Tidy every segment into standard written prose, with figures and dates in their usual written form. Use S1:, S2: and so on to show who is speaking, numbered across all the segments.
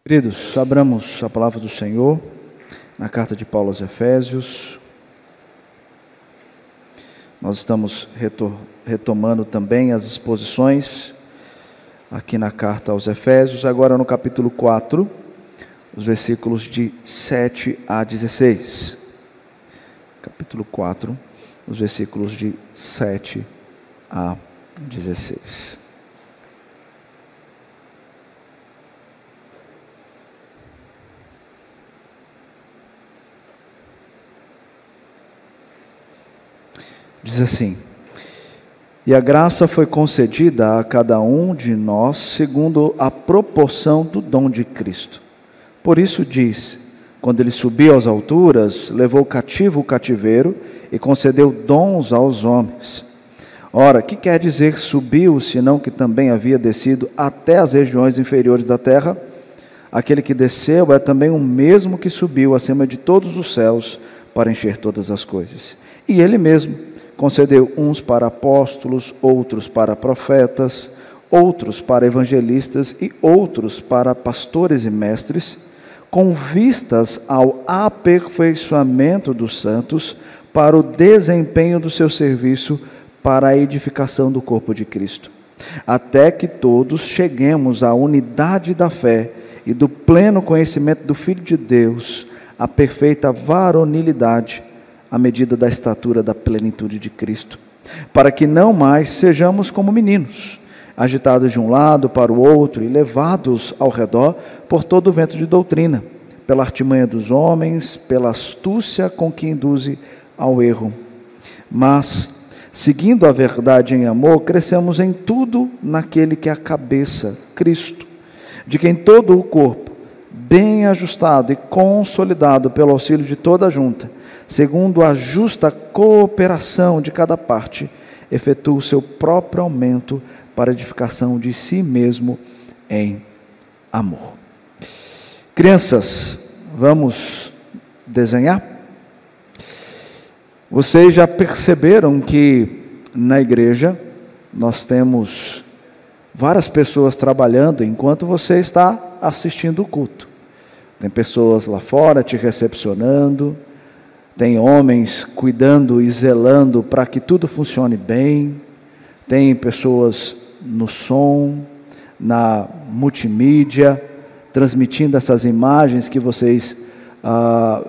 S1: Queridos, abramos a palavra do Senhor na carta de Paulo aos Efésios. Nós estamos retomando também as exposições aqui na carta aos Efésios, agora no capítulo 4, os versículos de 7 a 16. Capítulo 4, os versículos de 7 a 16. Diz assim: e a graça foi concedida a cada um de nós segundo a proporção do dom de Cristo. Por isso diz: quando ele subiu às alturas, levou cativo o cativeiro e concedeu dons aos homens. Ora, que quer dizer subiu, senão que também havia descido até as regiões inferiores da terra? Aquele que desceu é também o mesmo que subiu acima de todos os céus para encher todas as coisas. E ele mesmo concedeu uns para apóstolos, outros para profetas, outros para evangelistas e outros para pastores e mestres, com vistas ao aperfeiçoamento dos santos, para o desempenho do seu serviço, para a edificação do corpo de Cristo, até que todos cheguemos à unidade da fé e do pleno conhecimento do Filho de Deus, à perfeita varonilidade, à medida da estatura da plenitude de Cristo, para que não mais sejamos como meninos, agitados de um lado para o outro e levados ao redor por todo o vento de doutrina, pela artimanha dos homens, pela astúcia com que induzem ao erro. Mas, seguindo a verdade em amor, crescemos em tudo naquele que é a cabeça, Cristo, de quem todo o corpo, bem ajustado e consolidado pelo auxílio de toda a junta, segundo a justa cooperação de cada parte, efetua o seu próprio aumento para a edificação de si mesmo em amor. Crianças, vamos desenhar? Vocês já perceberam que na igreja nós temos várias pessoas trabalhando enquanto você está assistindo o culto. Tem pessoas lá fora te recepcionando, tem homens cuidando e zelando para que tudo funcione bem, tem pessoas no som, na multimídia, transmitindo essas imagens que vocês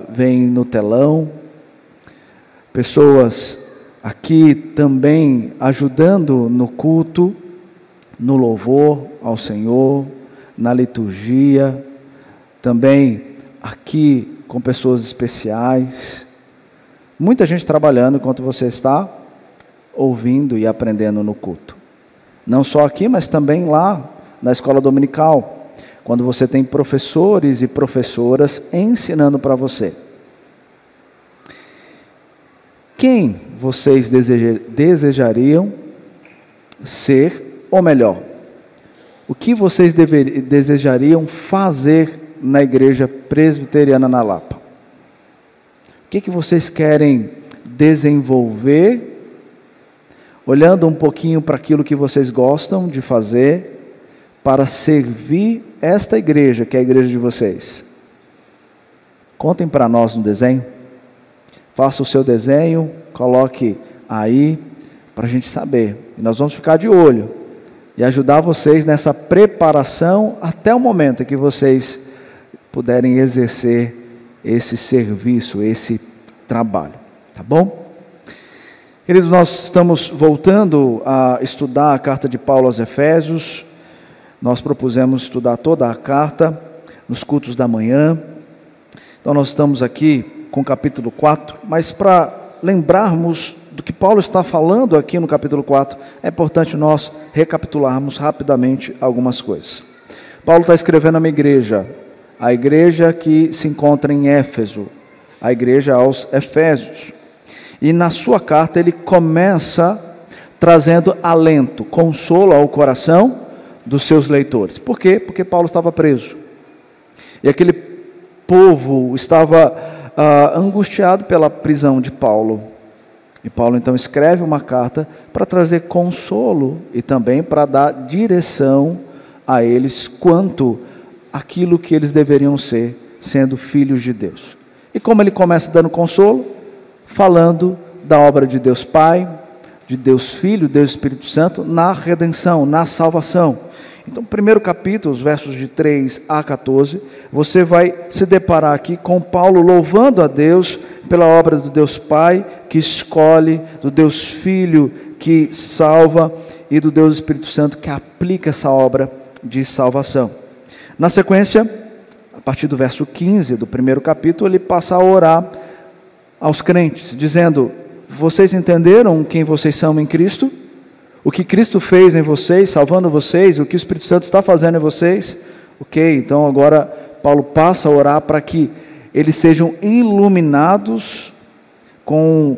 S1: veem no telão, pessoas aqui também ajudando no culto, no louvor ao Senhor, na liturgia, também aqui com pessoas especiais. Muita gente trabalhando enquanto você está ouvindo e aprendendo no culto. Não só aqui, mas também lá na escola dominical, quando você tem professores e professoras ensinando para você. Quem vocês desejariam ser, ou melhor, o que vocês desejariam fazer na igreja presbiteriana na Lapa? O que vocês querem desenvolver, olhando um pouquinho para aquilo que vocês gostam de fazer, para servir esta igreja, que é a igreja de vocês? Contem para nós no desenho. Faça o seu desenho, coloque aí, para a gente saber. E nós vamos ficar de olho e ajudar vocês nessa preparação até o momento em que vocês puderem exercer esse serviço, esse trabalho, tá bom? Queridos, nós estamos voltando a estudar a carta de Paulo aos Efésios. Nós propusemos estudar toda a carta nos cultos da manhã. Então nós estamos aqui com o capítulo 4, mas para lembrarmos do que Paulo está falando aqui no capítulo 4, é importante nós recapitularmos rapidamente algumas coisas. Paulo está escrevendo a uma igreja, a igreja que se encontra em Éfeso, a igreja aos Efésios. E na sua carta ele começa trazendo alento, consolo ao coração dos seus leitores. Por quê? Porque Paulo estava preso. E aquele povo estava angustiado pela prisão de Paulo. E Paulo então escreve uma carta para trazer consolo e também para dar direção a eles quanto aquilo que eles deveriam ser, sendo filhos de Deus. E como ele começa dando consolo, falando da obra de Deus Pai, de Deus Filho, Deus Espírito Santo, na redenção, na salvação. Então, primeiro capítulo, os versos de 3 a 14, você vai se deparar aqui com Paulo louvando a Deus pela obra do Deus Pai, que escolhe, do Deus Filho, que salva, e do Deus Espírito Santo, que aplica essa obra de salvação. Na sequência, a partir do verso 15 do primeiro capítulo, ele passa a orar aos crentes, dizendo: vocês entenderam quem vocês são em Cristo? O que Cristo fez em vocês, salvando vocês, o que o Espírito Santo está fazendo em vocês? Ok, então agora Paulo passa a orar para que eles sejam iluminados com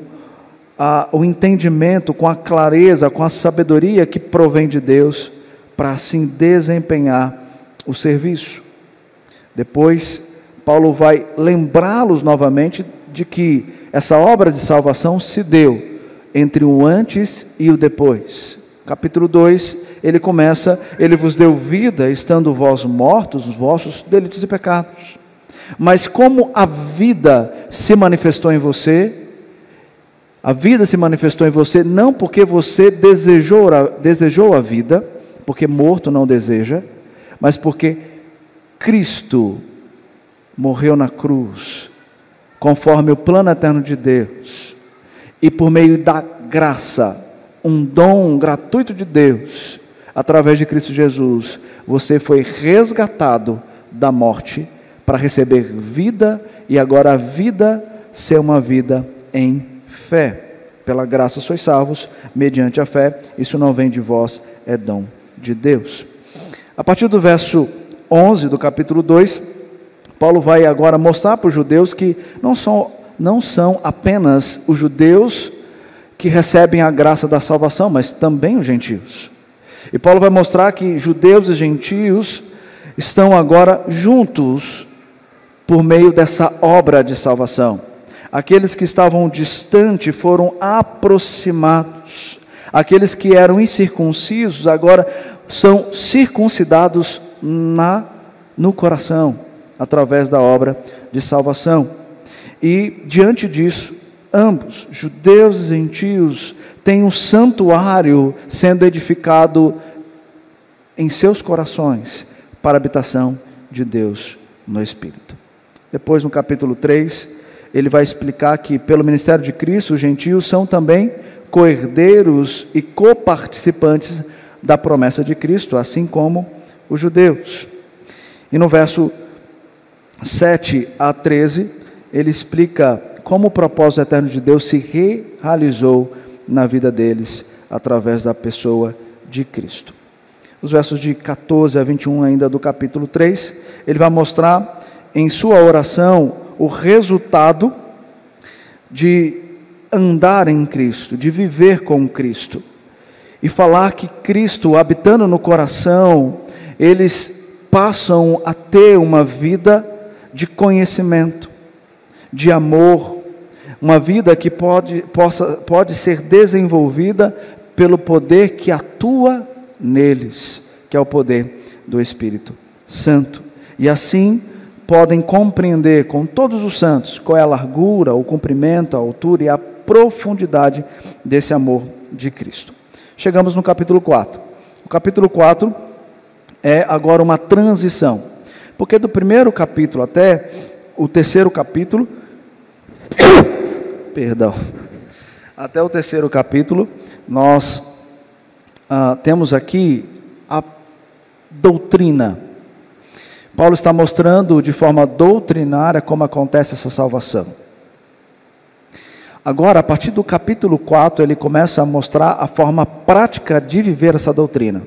S1: o entendimento, com a clareza, com a sabedoria que provém de Deus, para assim desempenhar o serviço. Depois, Paulo vai lembrá-los novamente de que essa obra de salvação se deu entre o antes e o depois. Capítulo 2, ele começa: ele vos deu vida, estando vós mortos, os vossos delitos e pecados. Mas como a vida se manifestou em você, a vida se manifestou em você não porque você desejou a vida, porque morto não deseja, mas porque Cristo morreu na cruz, conforme o plano eterno de Deus, e por meio da graça, um dom gratuito de Deus, através de Cristo Jesus, você foi resgatado da morte para receber vida, e agora a vida ser uma vida em fé. Pela graça sois salvos, mediante a fé. Isso não vem de vós, é dom de Deus. A partir do verso 11 do capítulo 2, Paulo vai agora mostrar para os judeus que não são apenas os judeus que recebem a graça da salvação, mas também os gentios. E Paulo vai mostrar que judeus e gentios estão agora juntos por meio dessa obra de salvação. Aqueles que estavam distantes foram aproximados. Aqueles que eram incircuncisos agora são circuncidados no coração, através da obra de salvação. E diante disso, ambos, judeus e gentios, têm um santuário sendo edificado em seus corações para a habitação de Deus no Espírito. Depois, no capítulo 3, ele vai explicar que pelo ministério de Cristo, os gentios são também co-herdeiros e coparticipantes da promessa de Cristo, assim como os judeus. E no verso 7 a 13, ele explica como o propósito eterno de Deus se realizou na vida deles, através da pessoa de Cristo. Os versos de 14 a 21 ainda do capítulo 3, ele vai mostrar em sua oração o resultado de andar em Cristo, de viver com Cristo. E falar que Cristo, habitando no coração, eles passam a ter uma vida de conhecimento, de amor, uma vida que pode ser desenvolvida pelo poder que atua neles, que é o poder do Espírito Santo. E assim podem compreender com todos os santos qual é a largura, o comprimento, a altura e a profundidade desse amor de Cristo. Chegamos no capítulo 4. O capítulo 4 é agora uma transição, porque do primeiro capítulo até o terceiro capítulo, até o terceiro capítulo, nós temos aqui a doutrina. Paulo está mostrando de forma doutrinária como acontece essa salvação. Agora, a partir do capítulo 4, ele começa a mostrar a forma prática de viver essa doutrina.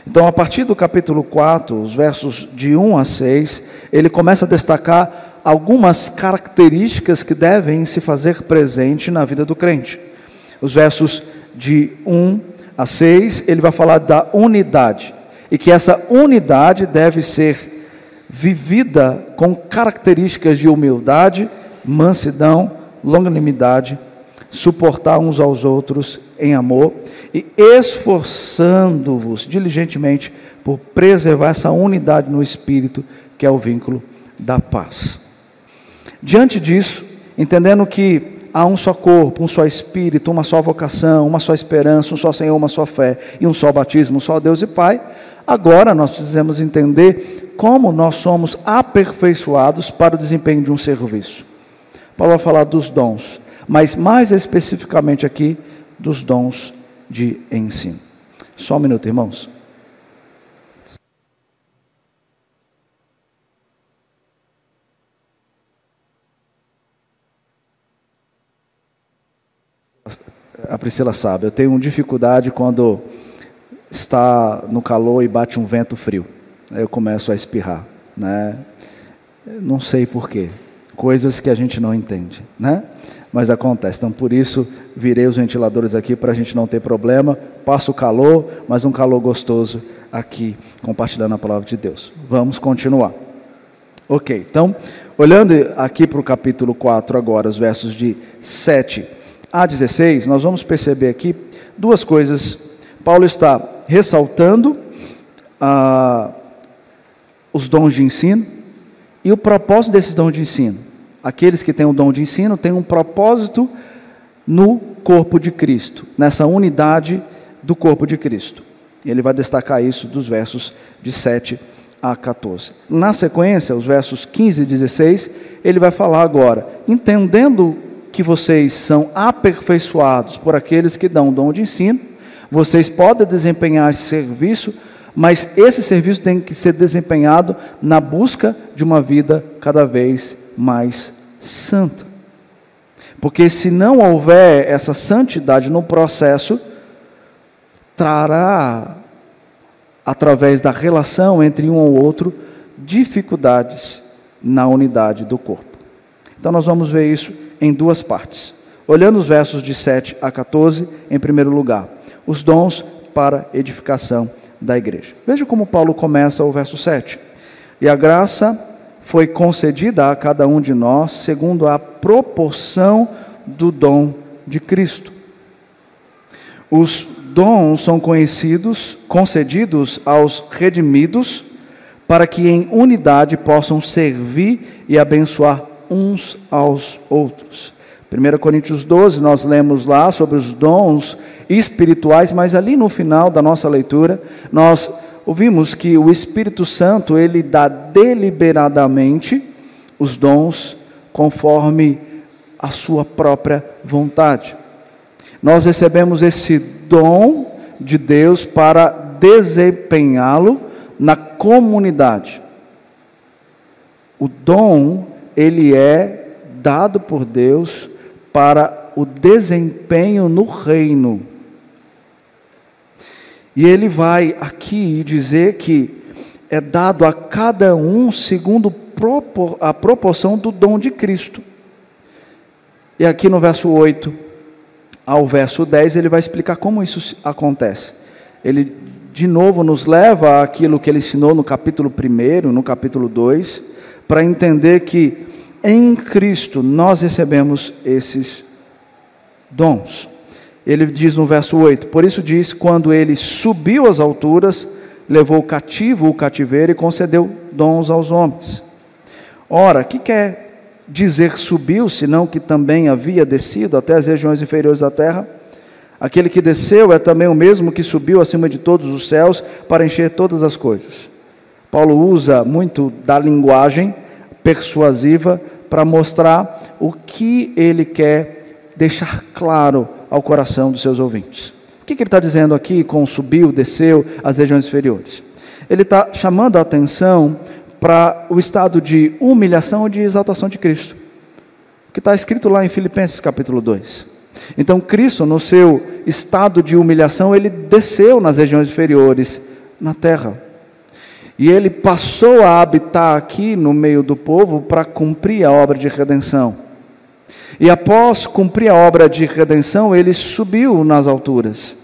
S1: Então, a partir do capítulo 4, os versos de 1 a 6, ele começa a destacar algumas características que devem se fazer presente na vida do crente. Os versos de 1 a 6, ele vai falar da unidade, e que essa unidade deve ser vivida com características de humildade, mansidão, longanimidade, suportar uns aos outros em amor e esforçando-vos diligentemente por preservar essa unidade no Espírito, que é o vínculo da paz. Diante disso, entendendo que há um só corpo, um só Espírito, uma só vocação, uma só esperança, um só Senhor, uma só fé e um só batismo, um só Deus e Pai, agora nós precisamos entender como nós somos aperfeiçoados para o desempenho de um serviço. Paulo vai falar dos dons, mas mais especificamente aqui dos dons de ensino. Só um minuto, irmãos. A Priscila sabe, eu tenho dificuldade quando está no calor e bate um vento frio. Aí eu começo a espirrar, né? Não sei porquê. Coisas que a gente não entende, né? Mas acontece. Então, por isso, virei os ventiladores aqui para a gente não ter problema. Passo o calor, mas um calor gostoso aqui, compartilhando a palavra de Deus. Vamos continuar. Ok, então, olhando aqui para o capítulo 4 agora, os versos de 7 a 16, nós vamos perceber aqui duas coisas. Paulo está ressaltando os dons de ensino e o propósito desses dons de ensino. Aqueles que têm o dom de ensino têm um propósito no corpo de Cristo, nessa unidade do corpo de Cristo. Ele vai destacar isso dos versos de 7 a 14. Na sequência, os versos 15 e 16, ele vai falar agora, entendendo que vocês são aperfeiçoados por aqueles que dão o dom de ensino, vocês podem desempenhar esse serviço, mas esse serviço tem que ser desempenhado na busca de uma vida cada vez mais santa. Porque se não houver essa santidade no processo, trará, através da relação entre um ou outro, dificuldades na unidade do corpo. Então nós vamos ver isso em duas partes. Olhando os versos de 7 a 14, em primeiro lugar, os dons para edificação da igreja. Veja como Paulo começa o verso 7. E a graça foi concedida a cada um de nós, segundo a proporção do dom de Cristo. Os dons são concedidos aos redimidos, para que em unidade possam servir e abençoar uns aos outros. 1 Coríntios 12, nós lemos lá sobre os dons espirituais, mas ali no final da nossa leitura, nós ouvimos que o Espírito Santo, ele dá deliberadamente os dons conforme a sua própria vontade. Nós recebemos esse dom de Deus para desempenhá-lo na comunidade. O dom, ele é dado por Deus para o desempenho no reino. E ele vai aqui dizer que é dado a cada um segundo a proporção do dom de Cristo. E aqui no verso 8 ao verso 10, ele vai explicar como isso acontece. Ele, de novo, nos leva àquilo que ele ensinou no capítulo 1, no capítulo 2, para entender que em Cristo nós recebemos esses dons. Ele diz no verso 8, por isso diz, quando ele subiu às alturas, levou cativo o cativeiro e concedeu dons aos homens. Ora, o que quer dizer subiu, senão que também havia descido até as regiões inferiores da terra? Aquele que desceu é também o mesmo que subiu acima de todos os céus para encher todas as coisas. Paulo usa muito da linguagem persuasiva para mostrar o que ele quer deixar claro ao coração dos seus ouvintes. O que ele está dizendo aqui com subiu, desceu às regiões inferiores? Ele está chamando a atenção para o estado de humilhação e de exaltação de Cristo, que está escrito lá em Filipenses capítulo 2. Então Cristo, no seu estado de humilhação, ele desceu nas regiões inferiores, na terra. E ele passou a habitar aqui no meio do povo para cumprir a obra de redenção. E após cumprir a obra de redenção, ele subiu nas alturas.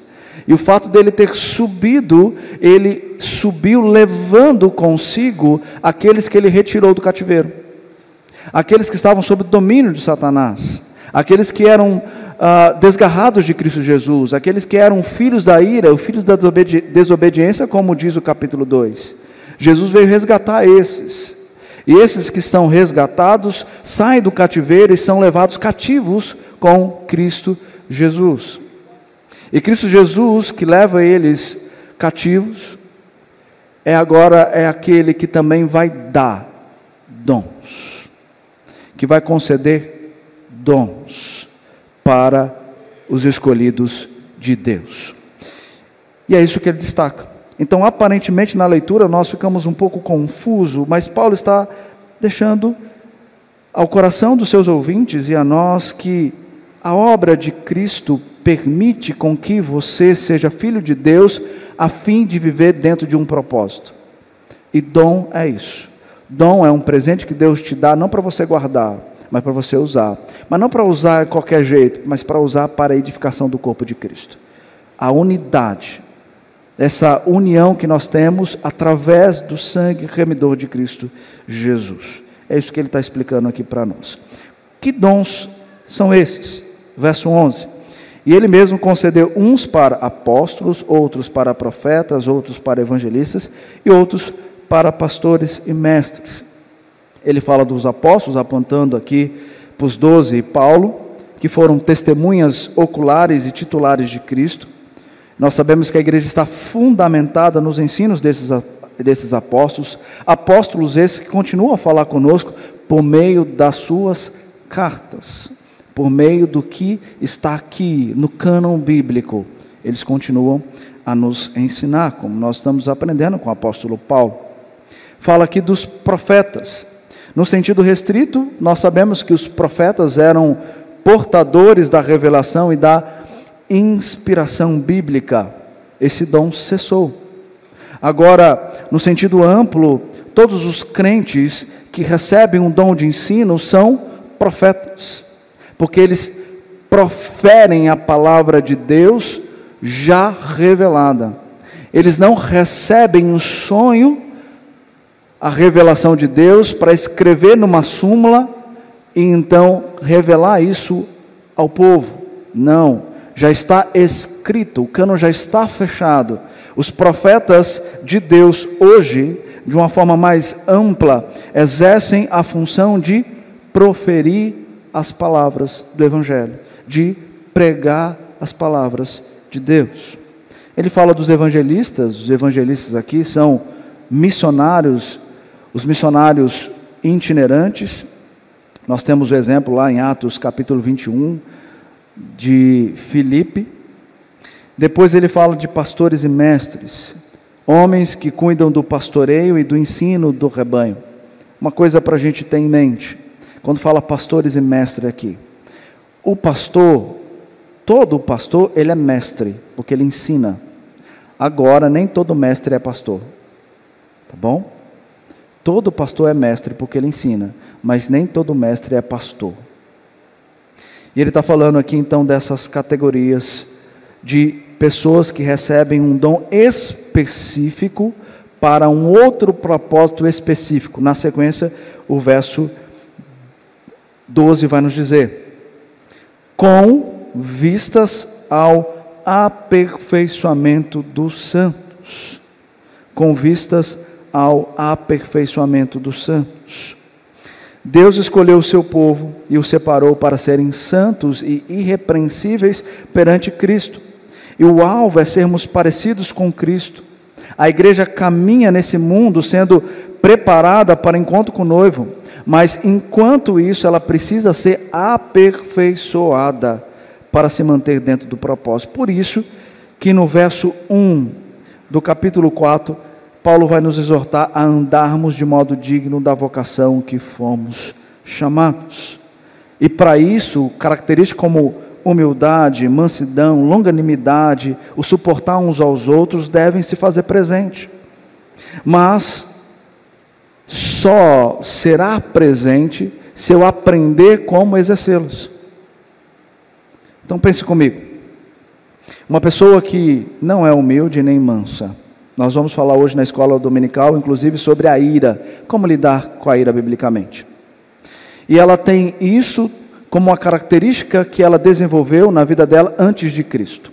S1: E o fato dele ter subido, ele subiu levando consigo aqueles que ele retirou do cativeiro. Aqueles que estavam sob o domínio de Satanás. Aqueles que eram desgarrados de Cristo Jesus, aqueles que eram filhos da ira, os filhos da desobediência, como diz o capítulo 2. Jesus veio resgatar esses. E esses que são resgatados saem do cativeiro e são levados cativos com Cristo Jesus. E Cristo Jesus, que leva eles cativos, agora é aquele que também vai dar dons, que vai conceder dons para os escolhidos de Deus. E é isso que ele destaca. Então, aparentemente, na leitura, nós ficamos um pouco confusos, mas Paulo está deixando ao coração dos seus ouvintes e a nós que a obra de Cristo permite com que você seja filho de Deus a fim de viver dentro de um propósito. E dom é isso. Dom é um presente que Deus te dá, não para você guardar, mas para você usar. Mas não para usar de qualquer jeito, mas para usar para a edificação do corpo de Cristo. A unidade, essa união que nós temos através do sangue remidor de Cristo Jesus. É isso que ele está explicando aqui para nós. Que dons são esses? Verso 11. E ele mesmo concedeu uns para apóstolos, outros para profetas, outros para evangelistas e outros para pastores e mestres. Ele fala dos apóstolos, apontando aqui para os 12 e Paulo, que foram testemunhas oculares e titulares de Cristo. Nós sabemos que a igreja está fundamentada nos ensinos desses apóstolos, apóstolos esses que continuam a falar conosco por meio das suas cartas, por meio do que está aqui no cânon bíblico. Eles continuam a nos ensinar, como nós estamos aprendendo com o apóstolo Paulo. Fala aqui dos profetas. No sentido restrito, nós sabemos que os profetas eram portadores da revelação e da inspiração bíblica. Esse dom cessou. Agora, no sentido amplo, todos os crentes que recebem um dom de ensino são profetas, porque eles proferem a palavra de Deus já revelada. Eles não recebem um sonho, a revelação de Deus, para escrever numa súmula e então revelar isso ao povo. Não, já está escrito, o cânon já está fechado. Os profetas de Deus hoje, de uma forma mais ampla, exercem a função de proferir as palavras do Evangelho, de pregar as palavras de Deus. Ele fala dos evangelistas. Os evangelistas aqui são missionários, os missionários itinerantes. Nós temos o exemplo lá em Atos capítulo 21, de Filipe. Depois ele fala de pastores e mestres, homens que cuidam do pastoreio e do ensino do rebanho. Uma coisa para a gente ter em mente, quando fala pastores e mestres aqui, o pastor, todo pastor, ele é mestre, porque ele ensina. Agora, nem todo mestre é pastor, tá bom? Todo pastor é mestre porque ele ensina, mas nem todo mestre é pastor. E ele está falando aqui então dessas categorias de pessoas que recebem um dom específico para um outro propósito específico. Na sequência, o verso 12 vai nos dizer: com vistas ao aperfeiçoamento dos santos. Com vistas ao aperfeiçoamento dos santos. Deus escolheu o seu povo e o separou para serem santos e irrepreensíveis perante Cristo. E o alvo é sermos parecidos com Cristo. A igreja caminha nesse mundo sendo preparada para encontro com o noivo, mas enquanto isso ela precisa ser aperfeiçoada para se manter dentro do propósito. Por isso que no verso 1 do capítulo 4, Paulo vai nos exortar a andarmos de modo digno da vocação que fomos chamados. E para isso, características como humildade, mansidão, longanimidade, o suportar uns aos outros devem se fazer presente. Mas só será presente se eu aprender como exercê-los. Então pense comigo. Uma pessoa que não é humilde nem mansa. Nós vamos falar hoje na escola dominical, inclusive, sobre a ira, como lidar com a ira biblicamente. E ela tem isso como uma característica que ela desenvolveu na vida dela antes de Cristo.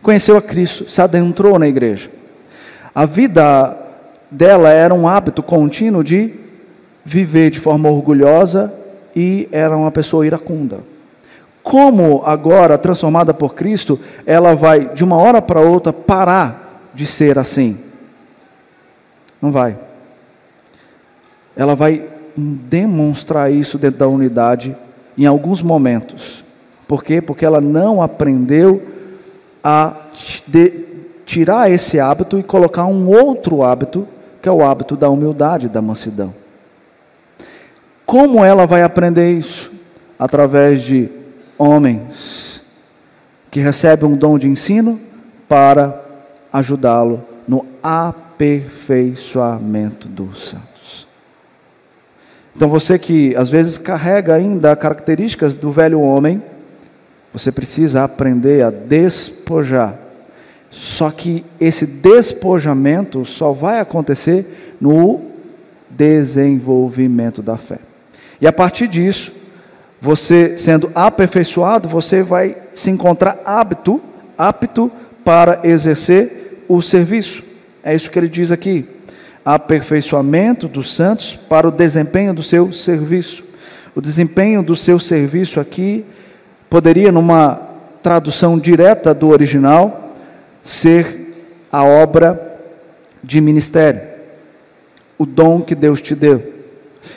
S1: Conheceu a Cristo, se adentrou na igreja. A vida dela era um hábito contínuo de viver de forma orgulhosa e era uma pessoa iracunda. Como agora, transformada por Cristo, ela vai de uma hora para outra parar de ser assim? Não vai. Ela vai demonstrar isso dentro da unidade em alguns momentos. Por quê? Porque ela não aprendeu a tirar esse hábito e colocar um outro hábito, que é o hábito da humildade, da mansidão. Como ela vai aprender isso? Através de homens que recebem um dom de ensino para ajudá-lo no aperfeiçoamento dos santos. Então você que às vezes carrega ainda características do velho homem, você precisa aprender a despojar. Só que esse despojamento só vai acontecer no desenvolvimento da fé. E a partir disso, você sendo aperfeiçoado, você vai se encontrar apto para exercer o serviço. É isso que ele diz aqui. Aperfeiçoamento dos santos para o desempenho do seu serviço. O desempenho do seu serviço aqui poderia, numa tradução direta do original, ser a obra de ministério, o dom que Deus te deu.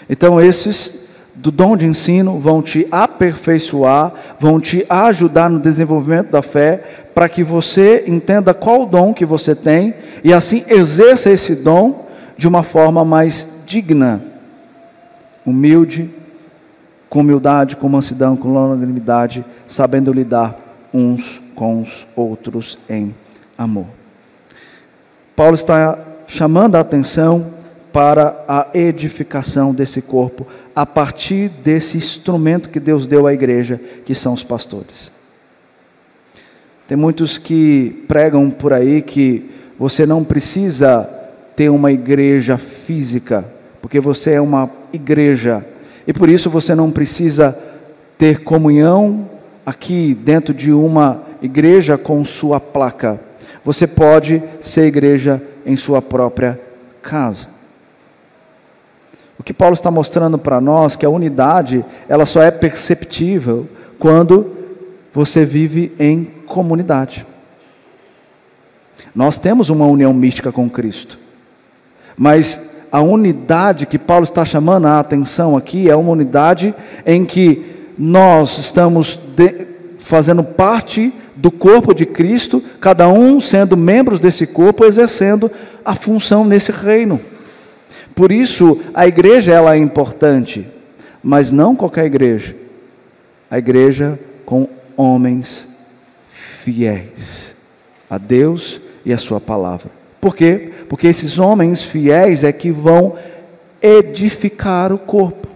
S1: Então esses do dom de ensino vão te aperfeiçoar, vão te ajudar no desenvolvimento da fé, para que você entenda qual o dom que você tem, e assim exerça esse dom de uma forma mais digna, humilde, com humildade, com mansidão, com longanimidade, sabendo lidar uns com os outros em amor. Paulo está chamando a atenção para a edificação desse corpo, a partir desse instrumento que Deus deu à igreja, que são os pastores. Tem muitos que pregam por aí que você não precisa ter uma igreja física, porque você é uma igreja, e por isso você não precisa ter comunhão aqui dentro de uma igreja com sua placa. Você pode ser igreja em sua própria casa. O que Paulo está mostrando para nós, que a unidade, ela só é perceptível quando você vive em comunidade. Nós temos uma união mística com Cristo, mas a unidade que Paulo está chamando a atenção aqui é uma unidade em que nós estamos fazendo parte do corpo de Cristo, cada um sendo membros desse corpo, exercendo a função nesse reino. Por isso, a igreja ela é importante, mas não qualquer igreja. A igreja com homens fiéis a Deus e a sua palavra. Por quê? Porque esses homens fiéis é que vão edificar o corpo,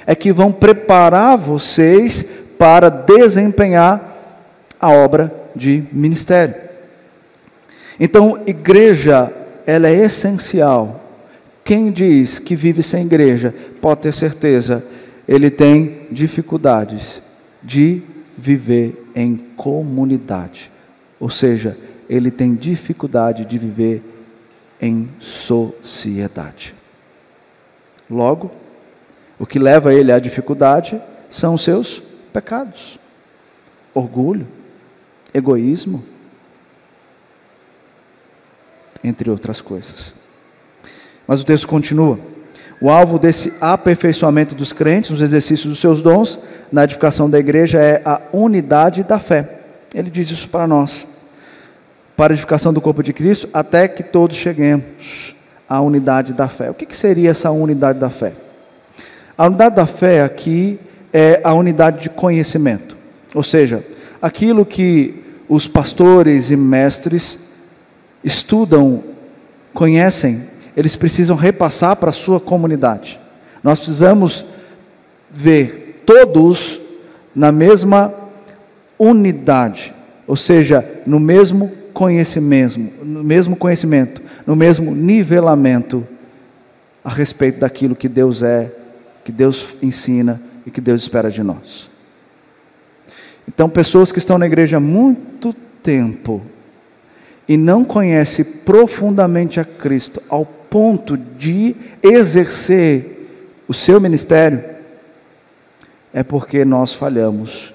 S1: é que vão preparar vocês para desempenhar a obra de ministério. Então, igreja, ela é essencial. Quem diz que vive sem igreja, pode ter certeza, ele tem dificuldades de viver em comunidade. Ou seja, ele tem dificuldade de viver em sociedade. Logo, o que leva ele à dificuldade são os seus pecados. Orgulho, egoísmo, entre outras coisas. Mas o texto continua. O alvo desse aperfeiçoamento dos crentes, nos exercícios dos seus dons, na edificação da igreja, é a unidade da fé. Ele diz isso para nós. Para a edificação do corpo de Cristo, até que todos cheguemos à unidade da fé. O que seria essa unidade da fé? A unidade da fé aqui é a unidade de conhecimento. Ou seja, aquilo que os pastores e mestres estudam, conhecem, eles precisam repassar para a sua comunidade. Nós precisamos ver todos na mesma unidade, ou seja, no mesmo conhecimento, no mesmo nivelamento a respeito daquilo que Deus é, que Deus ensina e que Deus espera de nós. Então, pessoas que estão na igreja há muito tempo e não conhecem profundamente a Cristo, ao ponto de exercer o seu ministério, é porque nós falhamos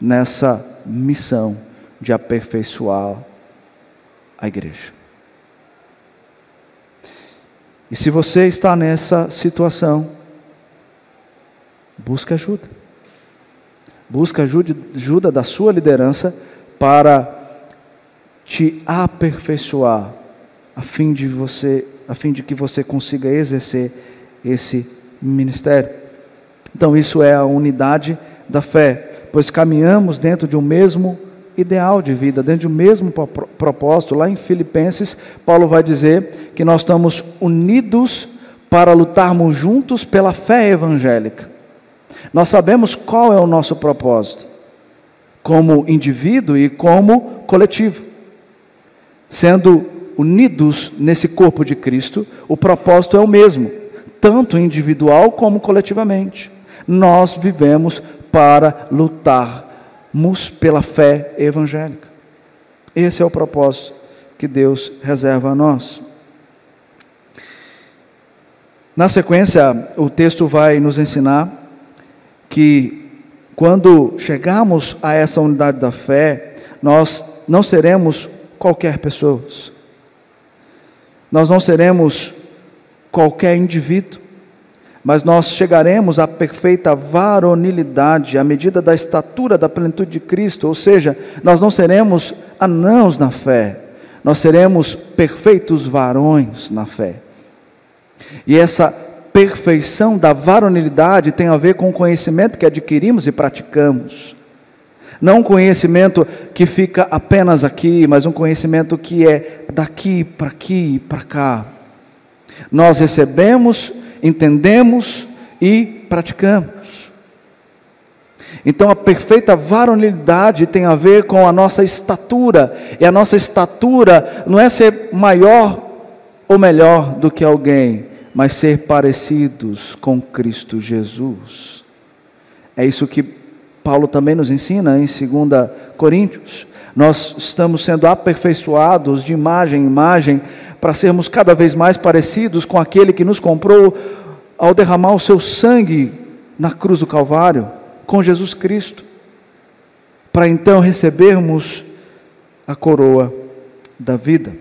S1: nessa missão de aperfeiçoar a igreja. E se você está nessa situação, busque ajuda. Busque ajuda da sua liderança para te aperfeiçoar, a fim de que você consiga exercer esse ministério. Então isso é a unidade da fé, pois caminhamos dentro de um mesmo ideal de vida, dentro de um mesmo propósito. Lá em Filipenses, Paulo vai dizer que nós estamos unidos para lutarmos juntos pela fé evangélica. Nós sabemos qual é o nosso propósito, como indivíduo e como coletivo. Sendo unidos nesse corpo de Cristo, o propósito é o mesmo, tanto individual como coletivamente. Nós vivemos para lutarmos pela fé evangélica. Esse é o propósito que Deus reserva a nós. Na sequência, o texto vai nos ensinar que quando chegarmos a essa unidade da fé, nós não seremos qualquer pessoa. Nós não seremos qualquer indivíduo, mas nós chegaremos à perfeita varonilidade, à medida da estatura da plenitude de Cristo, ou seja, nós não seremos anãos na fé, nós seremos perfeitos varões na fé. E essa perfeição da varonilidade tem a ver com o conhecimento que adquirimos e praticamos. Não um conhecimento que fica apenas aqui, mas um conhecimento que é daqui e para cá. Nós recebemos, entendemos e praticamos. Então a perfeita varonilidade tem a ver com a nossa estatura. E a nossa estatura não é ser maior ou melhor do que alguém, mas ser parecidos com Cristo Jesus. É isso que Paulo também nos ensina em 2 Coríntios. Nós estamos sendo aperfeiçoados de imagem em imagem para sermos cada vez mais parecidos com aquele que nos comprou ao derramar o seu sangue na cruz do Calvário, com Jesus Cristo, para então recebermos a coroa da vida.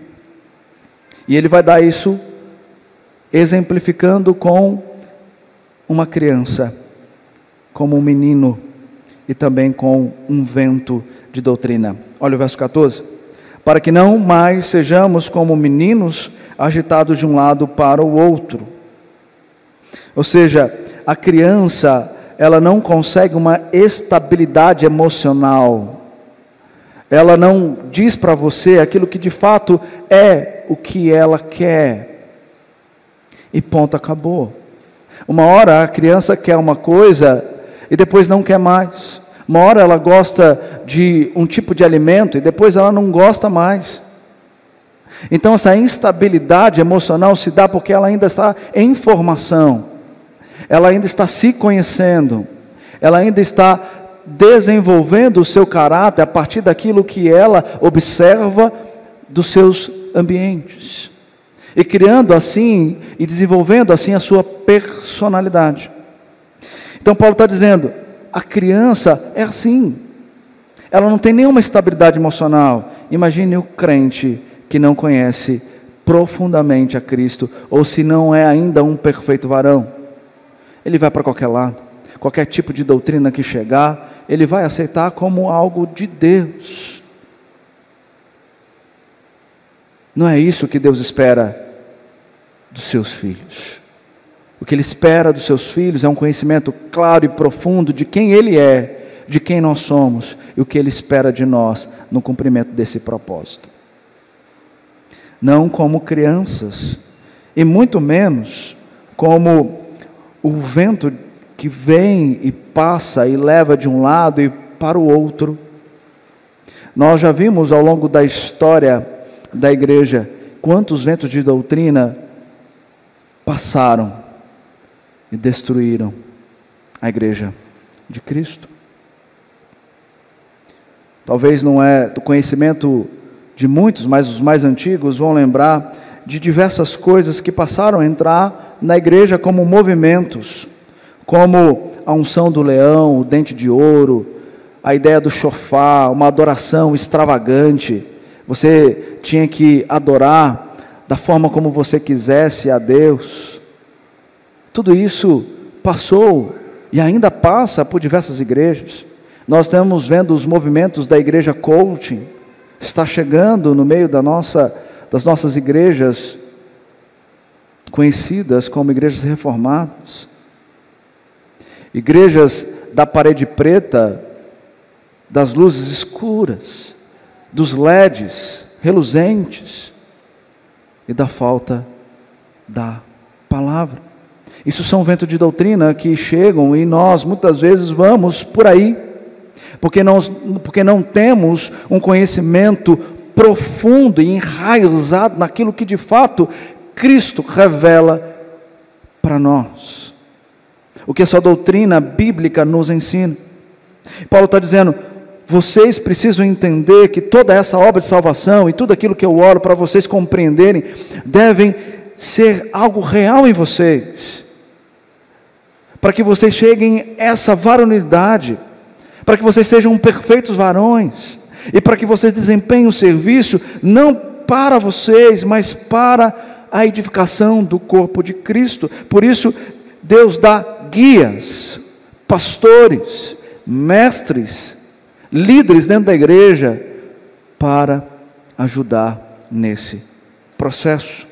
S1: E ele vai dar isso exemplificando com uma criança, como um menino, e também com um vento de doutrina. Olha o verso 14. Para que não mais sejamos como meninos, agitados de um lado para o outro. Ou seja, a criança, ela não consegue uma estabilidade emocional. Ela não diz para você aquilo que de fato é o que ela quer. E ponto, acabou. Uma hora a criança quer uma coisa e depois não quer mais. Uma hora ela gosta de um tipo de alimento e depois ela não gosta mais. Então essa instabilidade emocional se dá porque ela ainda está em formação. Ela ainda está se conhecendo. Ela ainda está desenvolvendo o seu caráter a partir daquilo que ela observa dos seus ambientes. E criando assim e desenvolvendo assim a sua personalidade. Então Paulo está dizendo, a criança é assim. Ela não tem nenhuma estabilidade emocional. Imagine o crente que não conhece profundamente a Cristo, ou se não é ainda um perfeito varão. Ele vai para qualquer lado. Qualquer tipo de doutrina que chegar, ele vai aceitar como algo de Deus. Não é isso que Deus espera dos seus filhos. O que Ele espera dos seus filhos é um conhecimento claro e profundo de quem Ele é, de quem nós somos, e o que Ele espera de nós no cumprimento desse propósito. Não como crianças, e muito menos como o vento que vem e passa e leva de um lado e para o outro. Nós já vimos ao longo da história da igreja quantos ventos de doutrina passaram e destruíram a igreja de Cristo. talvez não é do conhecimento de muitos, mas os mais antigos vão lembrar de diversas coisas que passaram a entrar na igreja como movimentos, como a unção do leão, o dente de ouro, a ideia do shofar, uma adoração extravagante. Você tinha que adorar da forma como você quisesse a Deus. Tudo isso passou e ainda passa por diversas igrejas. Nós estamos vendo os movimentos da igreja coaching, está chegando no meio das nossas igrejas, conhecidas como igrejas reformadas. Igrejas da parede preta, das luzes escuras, dos LEDs reluzentes e da falta da palavra. Isso são ventos de doutrina que chegam e nós muitas vezes vamos por aí, porque não temos um conhecimento profundo e enraizado naquilo que de fato Cristo revela para nós. O que essa doutrina bíblica nos ensina. Paulo está dizendo, vocês precisam entender que toda essa obra de salvação e tudo aquilo que eu oro para vocês compreenderem, devem ser algo real em vocês, para que vocês cheguem a essa varonilidade, para que vocês sejam perfeitos varões, e para que vocês desempenhem o serviço, não para vocês, mas para a edificação do corpo de Cristo. Por isso, Deus dá guias, pastores, mestres, líderes dentro da igreja, para ajudar nesse processo.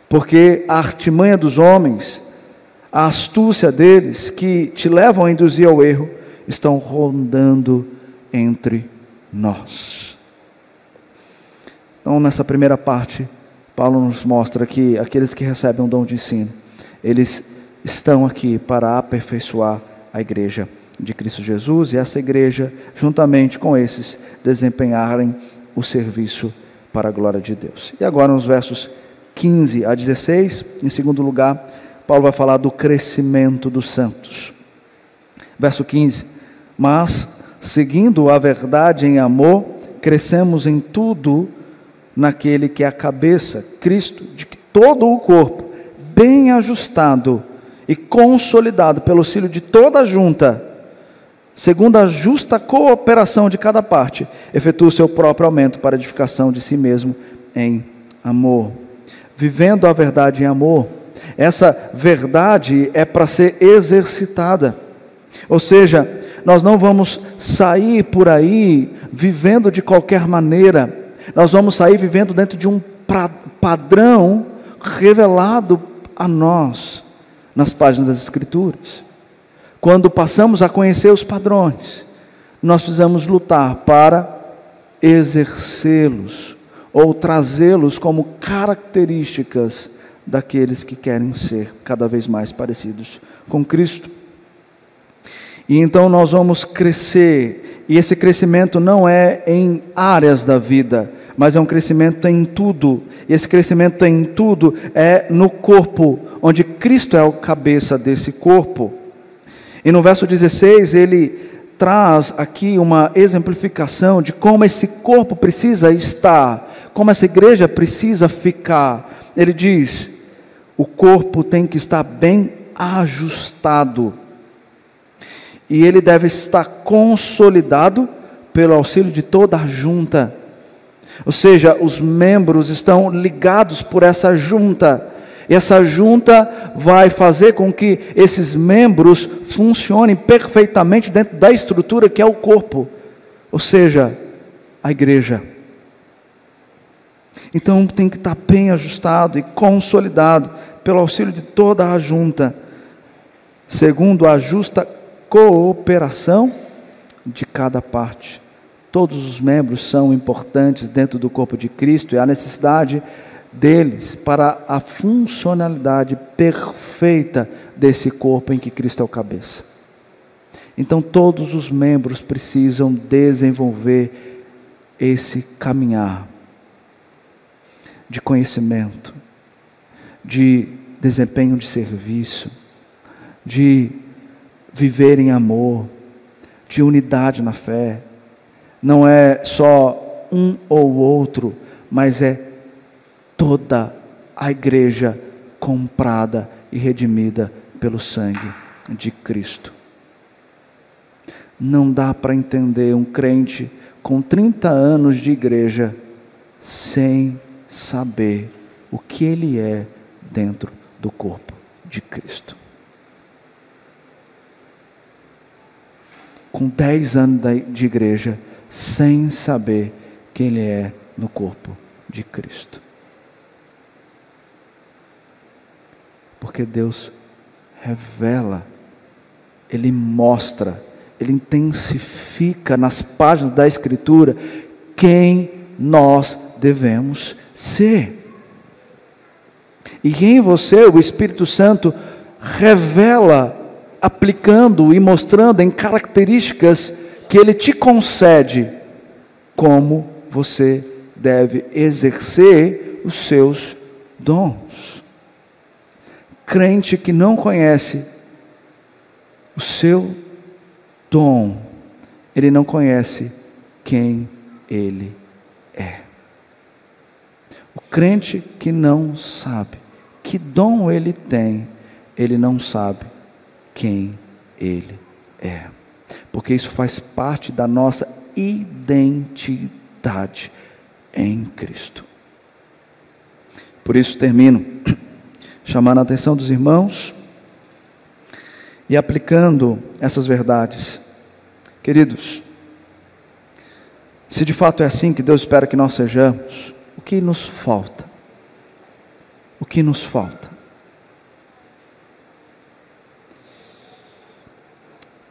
S1: Porque a artimanha dos homens, a astúcia deles, que te levam a induzir ao erro, estão rondando entre nós. Então, nessa primeira parte, Paulo nos mostra que aqueles que recebem um dom de ensino, eles estão aqui para aperfeiçoar a igreja de Cristo Jesus, e essa igreja, juntamente com esses, desempenharem o serviço para a glória de Deus. E agora, nos versos 15 a 16, em segundo lugar, Paulo vai falar do crescimento dos santos. Verso 15: mas, seguindo a verdade em amor, crescemos em tudo naquele que é a cabeça, Cristo, de que todo o corpo, bem ajustado e consolidado pelo auxílio de toda a junta, segundo a justa cooperação de cada parte, efetua o seu próprio aumento para a edificação de si mesmo em amor. Vivendo a verdade em amor, essa verdade é para ser exercitada. Ou seja, nós não vamos sair por aí vivendo de qualquer maneira, nós vamos sair vivendo dentro de um padrão revelado a nós nas páginas das Escrituras. Quando passamos a conhecer os padrões, nós precisamos lutar para exercê-los ou trazê-los como características daqueles que querem ser cada vez mais parecidos com Cristo. E então nós vamos crescer, e esse crescimento não é em áreas da vida, mas é um crescimento em tudo. E esse crescimento em tudo é no corpo, onde Cristo é o cabeça desse corpo. E no verso 16 ele traz aqui uma exemplificação de como esse corpo precisa estar, como essa igreja precisa ficar. Ele diz, o corpo tem que estar bem ajustado, e ele deve estar consolidado pelo auxílio de toda a junta. Ou seja, os membros estão ligados por essa junta, e essa junta vai fazer com que esses membros funcionem perfeitamente dentro da estrutura que é o corpo, ou seja, a igreja. Então tem que estar bem ajustado e consolidado pelo auxílio de toda a junta, segundo a justa cooperação de cada parte. Todos os membros são importantes dentro do corpo de Cristo, e há necessidade deles para a funcionalidade perfeita desse corpo em que Cristo é o cabeça. Então todos os membros precisam desenvolver esse caminhar de conhecimento, de desempenho de serviço, de viver em amor, de unidade na fé, não é só um ou outro, mas é toda a igreja comprada e redimida pelo sangue de Cristo. Não dá para entender um crente com 30 anos de igreja sem saber o que ele é dentro do corpo de Cristo. Com 10 anos de igreja sem saber quem ele é no corpo de Cristo. Porque Deus revela, Ele mostra, Ele intensifica nas páginas da Escritura quem nós devemos ser. E em você o Espírito Santo revela, aplicando e mostrando em características que Ele te concede, como você deve exercer os seus dons. Crente que não conhece o seu dom, ele não conhece quem ele é. O crente que não sabe que dom ele tem, ele não sabe quem ele é. Porque isso faz parte da nossa identidade em Cristo. Por isso termino chamando a atenção dos irmãos e aplicando essas verdades. Queridos, se de fato é assim que Deus espera que nós sejamos, o que nos falta? O que nos falta?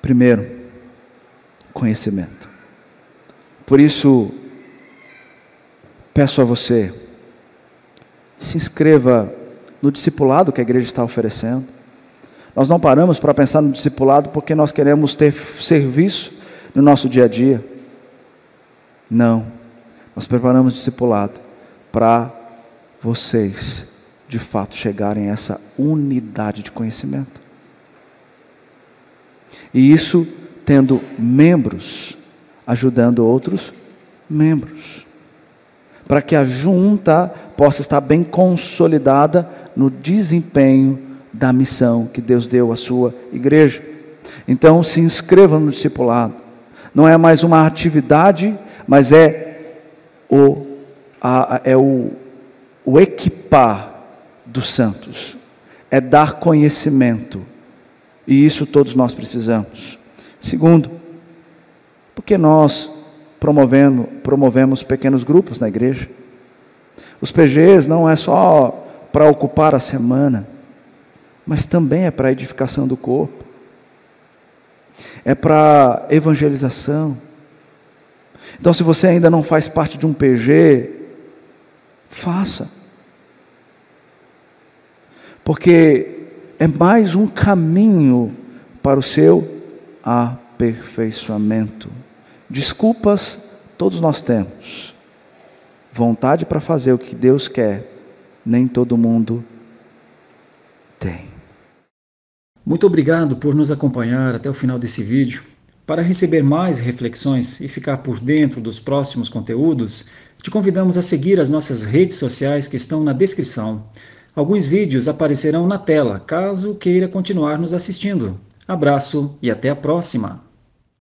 S1: Primeiro, conhecimento. Por isso, peço a você, se inscreva no discipulado que a igreja está oferecendo. Nós não paramos para pensar no discipulado porque nós queremos ter serviço no nosso dia a dia. Não, nós preparamos o discipulado para vocês de fato chegarem a essa unidade de conhecimento. E isso tendo membros ajudando outros membros, para que a junta possa estar bem consolidada no desempenho da missão que Deus deu à sua igreja. Então se inscreva no discipulado. Não é mais uma atividade, mas é o equipar dos santos, é dar conhecimento, e isso todos nós precisamos. Segundo, porque nós promovemos pequenos grupos na igreja. Os PGs não é só para ocupar a semana, mas também é para a edificação do corpo, é para evangelização. Então, se você ainda não faz parte de um PG, faça, porque é mais um caminho para o seu aperfeiçoamento. Desculpas todos nós temos, vontade para fazer o que Deus quer, nem todo mundo tem.
S2: Muito obrigado por nos acompanhar até o final desse vídeo. Para receber mais reflexões e ficar por dentro dos próximos conteúdos, te convidamos a seguir as nossas redes sociais que estão na descrição. Alguns vídeos aparecerão na tela, caso queira continuar nos assistindo. Abraço e até a próxima!